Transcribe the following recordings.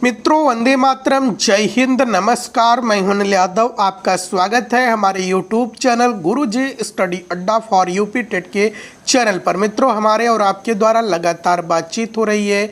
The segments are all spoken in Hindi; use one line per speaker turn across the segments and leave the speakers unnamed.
मित्रों, वंदे मातरम, जय हिंद, नमस्कार। मैं हूं अनिल यादव। आपका स्वागत है हमारे यूट्यूब चैनल गुरुजी स्टडी अड्डा फॉर यूपी टेट के चैनल पर। मित्रों, हमारे और आपके द्वारा लगातार बातचीत हो रही है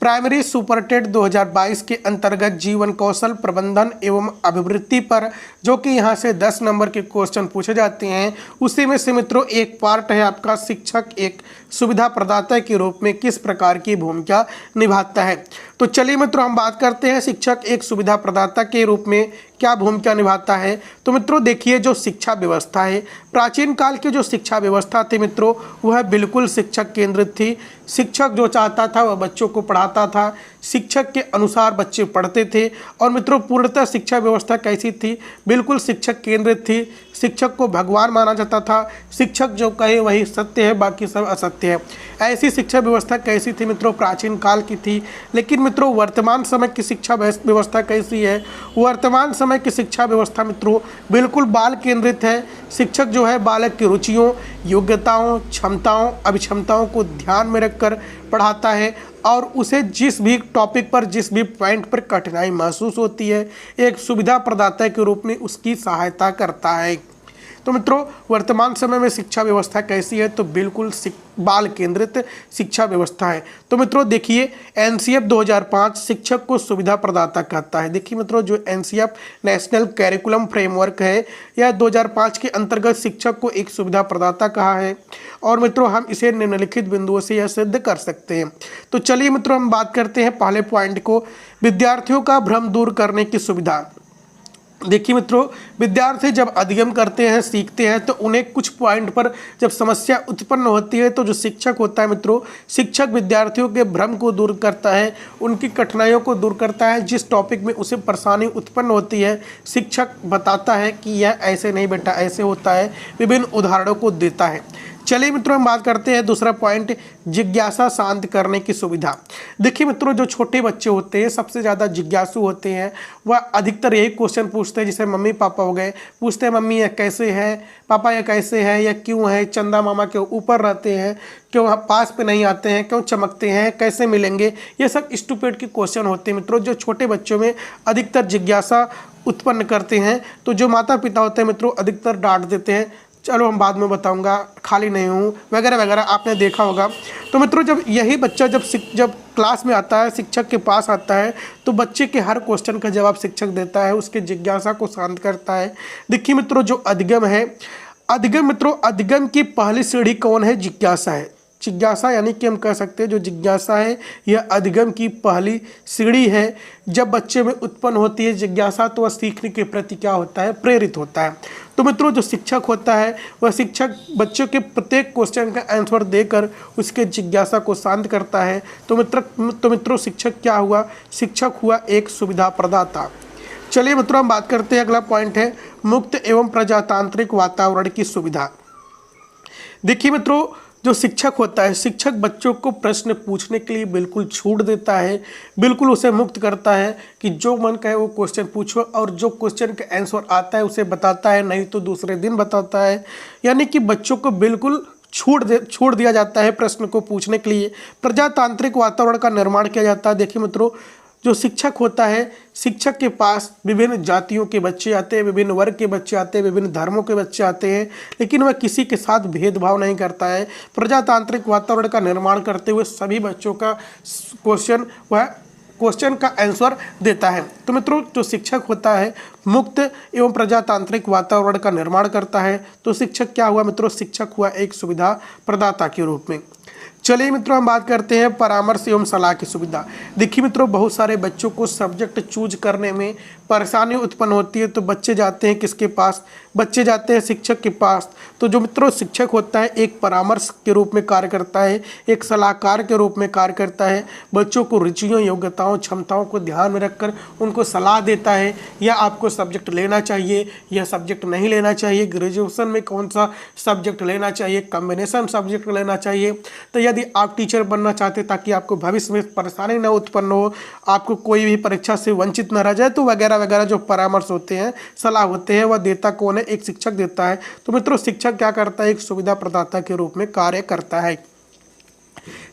प्राइमरी सुपर टेट 2022 के अंतर्गत जीवन कौशल प्रबंधन एवं अभिवृद्धि पर, जो कि यहाँ से 10 नंबर के क्वेश्चन पूछे जाते हैं। उसी में से मित्रों एक पार्ट है आपका शिक्षक एक सुविधा प्रदाता के रूप में किस प्रकार की भूमिका निभाता है। तो चलिए मित्रों हम बात करते हैं शिक्षक एक सुविधा प्रदाता के रूप में क्या भूमिका निभाता है। तो मित्रों देखिए, जो शिक्षा व्यवस्था है, प्राचीन काल की जो शिक्षा व्यवस्था थी मित्रों, वह बिल्कुल शिक्षक केंद्रित थी। शिक्षक जो चाहता था वह बच्चों को पढ़ाता था, शिक्षक के अनुसार बच्चे पढ़ते थे। और मित्रों पूर्णतः शिक्षा व्यवस्था कैसी थी? बिल्कुल शिक्षक केंद्रित थी। शिक्षक को भगवान माना जाता था। शिक्षक जो कहे वही सत्य है, बाकी सब असत्य है। ऐसी शिक्षा व्यवस्था कैसी थी मित्रों? प्राचीन काल की थी। लेकिन मित्रों वर्तमान समय की शिक्षा व्यवस्था कैसी है? वर्तमान समय की शिक्षा व्यवस्था मित्रों बिल्कुल बाल केंद्रित है। शिक्षक जो है बालक की रुचियों, योग्यताओं, क्षमताओं, अभिक्षमताओं को ध्यान में रखकर पढ़ाता है और उसे जिस भी टॉपिक पर, जिस भी पॉइंट पर कठिनाई महसूस होती है, एक सुविधा प्रदाता के रूप में उसकी सहायता करता है। तो मित्रों वर्तमान समय में शिक्षा व्यवस्था कैसी है? तो बिल्कुल बाल केंद्रित शिक्षा व्यवस्था है। तो मित्रों देखिए, एनसीएफ 2005 शिक्षक को सुविधा प्रदाता कहता है। देखिए मित्रों, जो एनसीएफ नेशनल कैरिकुलम फ्रेमवर्क है, यह 2005 के अंतर्गत शिक्षक को एक सुविधा प्रदाता कहा है। और मित्रों हम इसे निम्नलिखित बिंदुओं से यह सिद्ध कर सकते हैं। तो चलिए मित्रों हम बात करते हैं पहले पॉइंट को, विद्यार्थियों का भ्रम दूर करने की सुविधा। देखिए मित्रों, विद्यार्थी जब अधिगम करते हैं, सीखते हैं, तो उन्हें कुछ पॉइंट पर जब समस्या उत्पन्न होती है तो जो शिक्षक होता है मित्रों, शिक्षक विद्यार्थियों के भ्रम को दूर करता है, उनकी कठिनाइयों को दूर करता है। जिस टॉपिक में उसे परेशानी उत्पन्न होती है, शिक्षक बताता है कि यह ऐसे नहीं बेटा, ऐसे होता है, विभिन्न उदाहरणों को देता है। चलिए मित्रों हम बात करते हैं दूसरा पॉइंट, जिज्ञासा शांत करने की सुविधा। देखिए मित्रों, जो छोटे बच्चे होते हैं सबसे ज़्यादा जिज्ञासु होते हैं। वह अधिकतर यही क्वेश्चन पूछते हैं, जैसे मम्मी पापा हो गए, पूछते हैं मम्मी यह कैसे है, पापा यह कैसे है, यह क्यों है, चंदा मामा के ऊपर रहते हैं, क्यों पास पे नहीं आते हैं, क्यों चमकते हैं, कैसे मिलेंगे। ये सब स्टूपिड के क्वेश्चन होते हैं मित्रों, जो छोटे बच्चों में अधिकतर जिज्ञासा उत्पन्न करते हैं। तो जो माता पिता होते हैं मित्रों अधिकतर डांट देते हैं, चलो हम बाद में बताऊंगा, खाली नहीं हूँ, वगैरह वगैरह आपने देखा होगा। तो मित्रों जब यही बच्चा जब क्लास में आता है, शिक्षक के पास आता है, तो बच्चे के हर क्वेश्चन का जवाब शिक्षक देता है, उसके जिज्ञासा को शांत करता है। देखिए मित्रों, जो अधिगम है, अधिगम मित्रों, अधिगम की पहली सीढ़ी कौन है? जिज्ञासा है। जिज्ञासा यानी कि हम कह सकते हैं जो जिज्ञासा है यह अधिगम की पहली सीढ़ी है। जब बच्चे में उत्पन्न होती है जिज्ञासा, तो वह सीखने के प्रति क्या होता है? प्रेरित होता है। तो मित्रों जो शिक्षक होता है वह शिक्षक बच्चों के प्रत्येक क्वेश्चन का आंसर देकर उसके जिज्ञासा को शांत करता है। तो मित्रों शिक्षक क्या हुआ? शिक्षक हुआ एक सुविधा प्रदाता। चलिए मित्रों हम बात करते हैं, अगला पॉइंट है मुक्त एवं प्रजातांत्रिक वातावरण की सुविधा। देखिए मित्रों, जो शिक्षक होता है, शिक्षक बच्चों को प्रश्न पूछने के लिए बिल्कुल छूट देता है, बिल्कुल उसे मुक्त करता है कि जो मन कहे वो क्वेश्चन पूछो, और जो क्वेश्चन का आंसर आता है उसे बताता है, नहीं तो दूसरे दिन बताता है। यानी कि बच्चों को बिल्कुल छूट दिया जाता है प्रश्न को पूछने के लिए। प्रजातांत्रिक वातावरण का निर्माण किया जाता है। देखिए मित्रों, जो शिक्षक होता है, शिक्षक के पास विभिन्न जातियों के बच्चे आते हैं, विभिन्न वर्ग के बच्चे आते हैं, विभिन्न धर्मों के बच्चे आते हैं, लेकिन वह किसी के साथ भेदभाव नहीं करता है। प्रजातांत्रिक वातावरण का निर्माण करते हुए सभी बच्चों का क्वेश्चन का आंसर देता है। तो मित्रों जो शिक्षक होता है मुक्त एवं प्रजातांत्रिक वातावरण का निर्माण करता है। तो शिक्षक क्या हुआ मित्रों? शिक्षक हुआ एक सुविधा प्रदाता के रूप में। चलिए मित्रों हम बात करते हैं परामर्श एवं सलाह की सुविधा। देखिए मित्रों, बहुत सारे बच्चों को सब्जेक्ट चूज करने में परेशानी उत्पन्न होती है, तो बच्चे जाते हैं किसके पास? बच्चे जाते हैं शिक्षक के पास। तो जो मित्रों शिक्षक होता है एक परामर्श के रूप में कार्य करता है, एक सलाहकार के रूप में कार्य करता है। बच्चों को रुचियों, योग्यताओं, क्षमताओं को ध्यान में रखकर उनको सलाह देता है, या आपको सब्जेक्ट लेना चाहिए, यह सब्जेक्ट नहीं लेना चाहिए, ग्रेजुएशन में कौन सा सब्जेक्ट लेना चाहिए, कॉम्बिनेशन सब्जेक्ट लेना चाहिए। तो यदि आप टीचर बनना चाहते ताकि आपको भविष्य में परेशानी न उत्पन्न हो, आपको कोई भी परीक्षा से वंचित न रह जाए, तो वगैरह वगैरह जो परामर्श होते हैं, सलाह होते हैं, वह देता कौन है? एक शिक्षक देता है। तो मित्रों शिक्षक क्या करता है? एक सुविधा प्रदाता के रूप में कार्य करता है।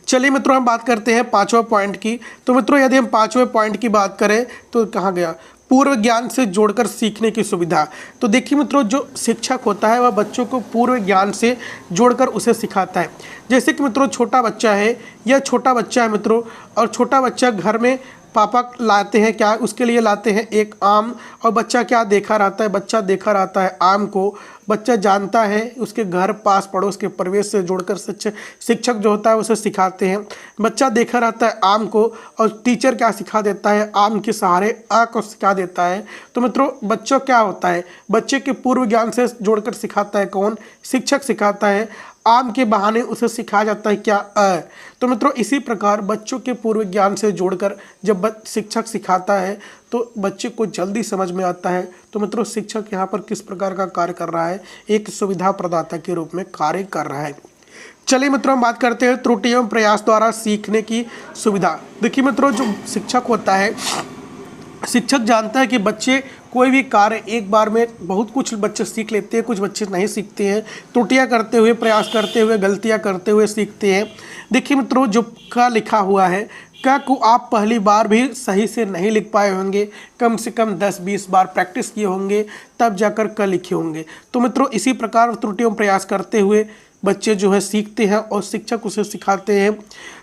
चलिए मित्रों, हम बात करते हैं पांचवा पॉइंट की। तो मित्रों, यदि हम पांचवें पॉइंट की बात करें तो कहाँ गया, पूर्व ज्ञान से जोड़कर सीखने की सुविधा। तो देखिए मित्रों, जो शिक्षक होता है वह बच्चों को पूर्व ज्ञान से जोड़कर उसे सिखाता है। जैसे कि मित्रों, छोटा बच्चा है, यह छोटा बच्चा है मित्रों, और छोटा बच्चा घर में पापा लाते हैं क्या, उसके लिए लाते हैं एक आम, और बच्चा क्या देखा रहता है, बच्चा देखा रहता है आम को। बच्चा जानता है, उसके घर पास पड़ोस के परिवेश से जोड़कर शिक्षक जो होता है उसे सिखाते हैं। बच्चा देखा रहता है आम को, और टीचर क्या सिखा देता है, आम के सहारे आ को सिखा देता है। तो मित्रों, बच्चों क्या होता है, बच्चे के पूर्व ज्ञान से जोड़कर सिखाता है कौन, शिक्षक सिखाता है। आम के बहाने उसे सिखाया जाता है क्या, अ। तो मित्रों, इसी प्रकार बच्चों के पूर्व ज्ञान से जोड़कर जब शिक्षक सिखाता है तो बच्चे को जल्दी समझ में आता है। तो मित्रों, शिक्षक यहाँ पर किस प्रकार का कार्य कर रहा है, एक सुविधा प्रदाता के रूप में कार्य कर रहा है। चलिए मित्रों, हम बात करते हैं त्रुटि एवं प्रयास द्वारा सीखने की सुविधा। देखिए मित्रों, जो शिक्षक होता है, शिक्षक जानता है कि बच्चे कोई भी कार्य एक बार में बहुत कुछ बच्चे सीख लेते हैं, कुछ बच्चे नहीं सीखते हैं। त्रुटियां करते हुए, प्रयास करते हुए, गलतियां करते हुए सीखते हैं। देखिए मित्रों, जो का लिखा हुआ है, का को आप पहली बार भी सही से नहीं लिख पाए होंगे, कम से कम 10-20 बार प्रैक्टिस किए होंगे, तब जाकर क लिखे होंगे। तो मित्रों, इसी प्रकार त्रुटियों प्रयास करते हुए बच्चे जो है सीखते हैं और शिक्षक उसे सिखाते हैं।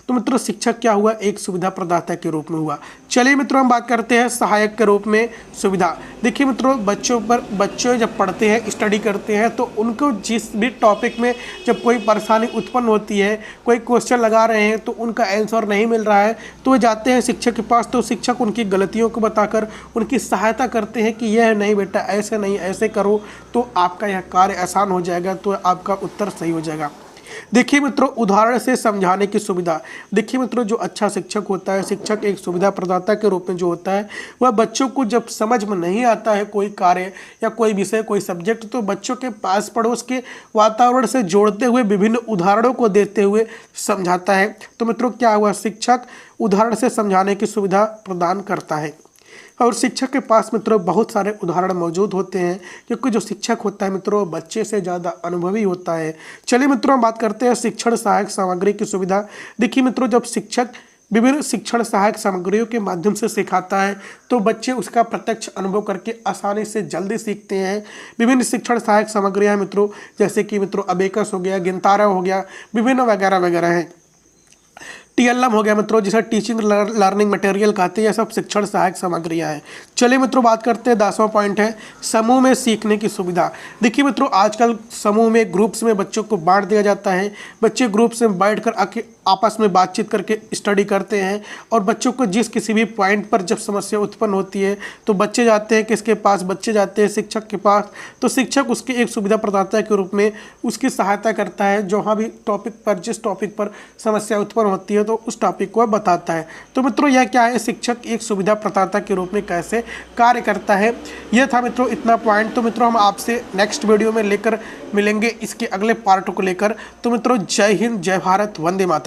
तो मित्रों, शिक्षक क्या हुआ, एक सुविधा प्रदाता के रूप में हुआ। चलिए मित्रों, हम बात करते हैं सहायक के रूप में सुविधा। देखिए मित्रों, बच्चे जब पढ़ते हैं, स्टडी करते हैं, तो उनको जिस भी टॉपिक में जब कोई परेशानी उत्पन्न होती है, कोई क्वेश्चन लगा रहे हैं तो उनका आंसर नहीं मिल रहा है, तो वो जाते हैं शिक्षक के पास। तो शिक्षक उनकी गलतियों को बताकर उनकी सहायता करते हैं कि यह नहीं बेटा, ऐसे नहीं, ऐसे करो तो आपका यह कार्य आसान हो जाएगा, तो आपका उत्तर सही हो जाएगा। देखिए मित्रों, उदाहरण से समझाने की सुविधा। देखिए मित्रों, जो अच्छा शिक्षक होता है, शिक्षक एक सुविधा प्रदाता के रूप में जो होता है, वह बच्चों को जब समझ में नहीं आता है कोई कार्य या कोई विषय, कोई सब्जेक्ट, तो बच्चों के पास पड़ोस के वातावरण से जोड़ते हुए विभिन्न उदाहरणों को देते हुए समझाता है। तो मित्रों, क्या हुआ, शिक्षक उदाहरण से समझाने की सुविधा प्रदान करता है। और शिक्षक के पास मित्रों बहुत सारे उदाहरण मौजूद होते हैं, क्योंकि जो शिक्षक होता है मित्रों बच्चे से ज़्यादा अनुभवी होता है। चलिए मित्रों, हम बात करते हैं शिक्षण सहायक सामग्री की सुविधा। देखिए मित्रों, जब शिक्षक विभिन्न शिक्षण सहायक सामग्रियों के माध्यम से सिखाता है तो बच्चे उसका प्रत्यक्ष अनुभव करके आसानी से जल्दी सीखते हैं। विभिन्न शिक्षण सहायक सामग्रियाँ मित्रों, जैसे कि मित्रों अबेकस हो गया, गिनतारा हो गया, विभिन्न वगैरह वगैरह हैं। TLM हो गया मित्रों, जिसे टीचिंग लर्निंग मटेरियल कहते हैं। यह सब शिक्षण सहायक सामग्रियां हैं। चलिए मित्रों, बात करते हैं 10वां पॉइंट है समूह में सीखने की सुविधा। देखिए मित्रों, आजकल समूह में, ग्रुप्स में बच्चों को बांट दिया जाता है। बच्चे ग्रुप्स में बैठकर आपस में बातचीत करके स्टडी करते हैं, और बच्चों को जिस किसी भी पॉइंट पर जब समस्या उत्पन्न होती है तो बच्चे जाते हैं किसके पास, बच्चे जाते हैं शिक्षक के पास। तो शिक्षक उसके एक सुविधा प्रदाता के रूप में उसकी सहायता करता है। जहाँ भी टॉपिक पर, जिस टॉपिक पर समस्या उत्पन्न होती है तो उस टॉपिक को बताता है। तो मित्रों, यह क्या है, शिक्षक एक सुविधा प्रदाता के रूप में कैसे कार्य करता है। यह था मित्रों इतना पॉइंट। तो मित्रों, हम आपसे नेक्स्ट वीडियो में लेकर मिलेंगे इसके अगले पार्ट को लेकर। तो मित्रों, जय हिंद, जय भारत, वंदे मातरम।